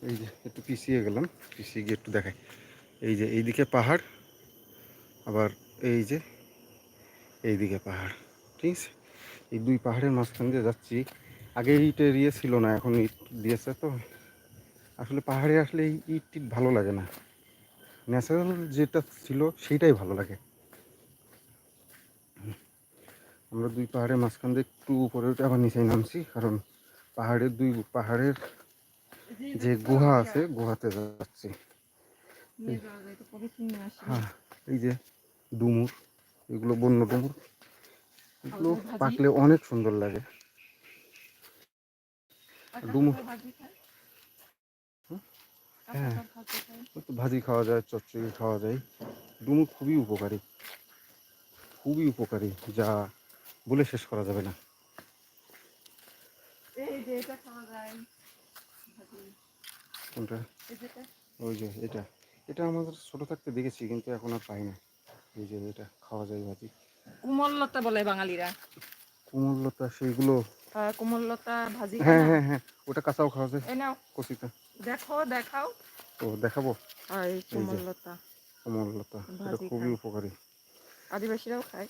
এই যে একটু পিছিয়ে গেলাম, পিছিয়ে গিয়ে একটু দেখাই। এই যে এইদিকে পাহাড়, আবার এই যে এইদিকে পাহাড়, ঠিক আছে। এই দুই পাহাড়ের মাঝখান দিয়ে যাচ্ছি। আগে ইট এরিয়া ছিল না, এখন ইট দিয়েছে। তো আসলে পাহাড়ে আসলে এই ইট টিট ভালো লাগে না, ন্যাচারাল যেটা ছিল সেইটাই ভালো লাগে। আমরা দুই পাহাড়ের মাঝখান দিয়ে একটু উপরে উঠে আবার নিচে নামছি, কারণ পাহাড়ের যে গুহা আছে গুহাতে যাচ্ছি। হ্যাঁ, এই যে ডুমুর, এগুলো বন্য ডুমুর, এগুলো পাকলে অনেক সুন্দর লাগে। ডুমুর, হ্যাঁ, ভাজি খাওয়া যায়, চচ্চড়ি খাওয়া যায়। ডুমুর খুবই উপকারী, খুবই উপকারী, যা বলে শেষ করা যাবে না। কোনটা? ওই যে এটা, এটা আমাদের ছোট থাকতে দেখেছি, কিন্তু এখন আর পাই না। এই যে এটা খাওয়া যায় ভাজি, কুমললতা বলে বাঙালিরা। কুমললতা, সেইগুলো কুমললতা ভাজি, হ্যাঁ হ্যাঁ হ্যাঁ, ওটা কাঁচাও খাওয়া যায়, এই নাও কচিটা। দেখো, দেখাও। ও দেখাবো। এই কুমললতা কুমললতা, এটা ভাজি খুবই খায়, উপকারী। আদিবাসীরাও খায়।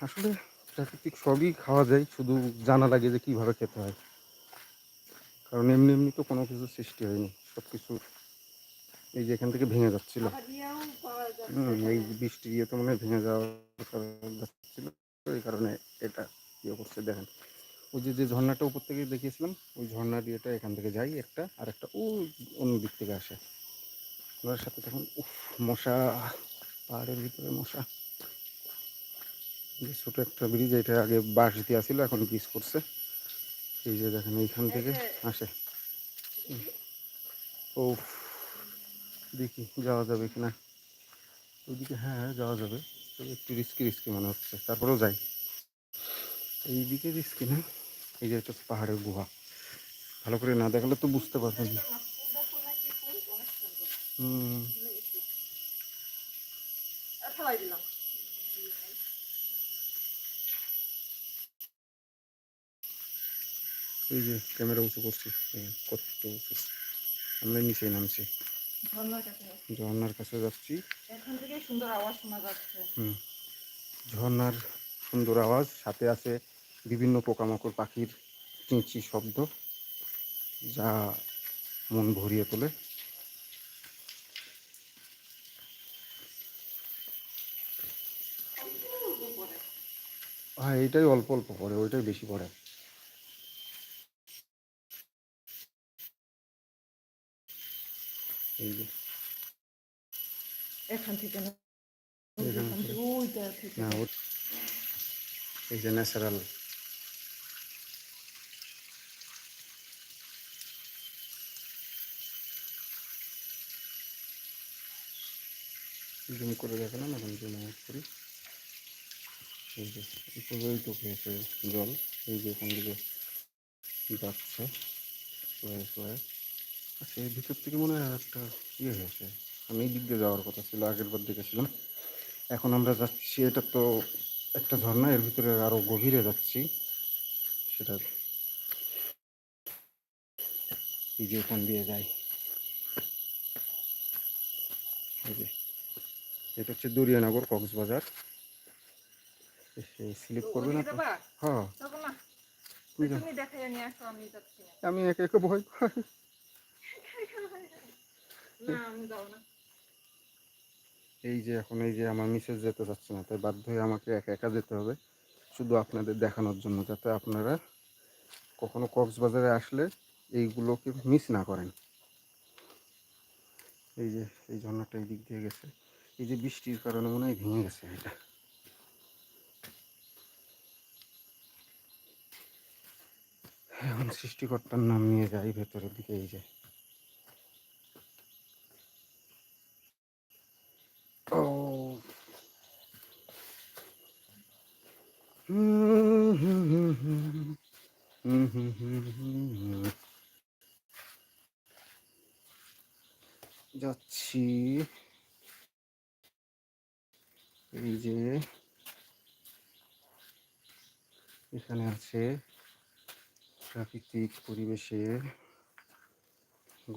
আসলে প্রাকৃতিক সবই খাওয়া যায়, শুধু জানা লাগে যে কীভাবে খেতে হয়। কারণ এমনি এমনি তো কোনো কিছু সৃষ্টি হয়নি, সব কিছু এই যে এখান থেকে ভেঙে যাচ্ছিল। এই বৃষ্টি ইয়ে তো মনে হয় ভেঙে যাচ্ছিল, এই কারণে এটা ইয়ে করছে। দেখেন ওই যে যে ঝর্ণাটা উপর থেকে দেখিয়েছিলাম, ওই ঝর্ণা দিয়েটা এখান থেকে যাই একটা, আর একটা ওই অন্য দিক থেকে আসে। ওনার সাথে তখন উফ, মশা, পাহাড়ের ভিতরে মশা। ছোটো একটা ব্রিজ, এটা আগে বাঁশ দেওয়া ছিল, এখন ব্রিজ করছে। এই যে দেখেন এইখান থেকে আসে। ও দেখি যাওয়া যাবে কিনা ওইদিকে। হ্যাঁ যাওয়া যাবে, তবে একটু রিস্কি রিস্কি মনে হচ্ছে, তারপরেও যাই। এইদিকে রিস্কি না। এই যে একটা পাহাড়ের গুহা, ভালো করে না দেখালে তো বুঝতে পারবেন না। এই যে ক্যামেরা উঁচু করছি, কত উঁচু, আমরা নিচে নামছি, ঝর্নার কাছে যাচ্ছি। এখান থেকে সুন্দর আওয়াজ শোনা যাচ্ছে। ঝর্নার সুন্দর আওয়াজ, সাথে আছে বিভিন্ন পোকামাকড় পাখির চিঁচি শব্দ, যা মন ভরিয়ে তোলে। হ্যাঁ, এইটাই অল্প অল্প পড়ে, ওইটাই বেশি পড়ে। এই যে এখান থেকে না, এই যে ন্যাচারাল। জুম করে দেখালাম, এখন জুম আউট করি। এই যে এইটুকু হয়েছে জল, এই যে এখান থেকে যাচ্ছে সোয়ে সোয়ে। আচ্ছা, এর ভিতর থেকে মনে হয় একটা ইয়ে হয়েছে। আমি এই দিক দিয়ে যাওয়ার কথা ছিল, আগের বার দেখেছিলাম। এখন আমরা যাচ্ছি, এটা তো একটা ঝর্ণা, এর ভিতরে আরও গভীরে যাচ্ছি। সেটা এই যে এখান দিয়ে যায়। এই যে এটা হচ্ছে দরিয়ানগর, কক্সবাজার। স্লিপ করবে না তো? হ্যাঁ, আমি একে একে ভয় পাই। এই যে এখন এই যে আমার মিসেস যেতে চাচ্ছে না, তাই বাধ্য হয়ে আমাকে একা একা যেতে হবে, শুধু আপনাদের দেখানোর জন্য, যাতে আপনারা কখনো কক্সবাজারে আসলে এইগুলোকে মিস না করেন। এই যে এই ঝর্ণাটা এই দিক দিয়ে গেছে, এই যে বৃষ্টির কারণে মনে হয় ভেঙে গেছে এটা। এখন সৃষ্টিকর্তার নাম নিয়ে যাই ভেতরের দিকে। এই যে ও যাচ্ছি। এই যে এখানে আছে প্রাকৃতিক পরিবেশে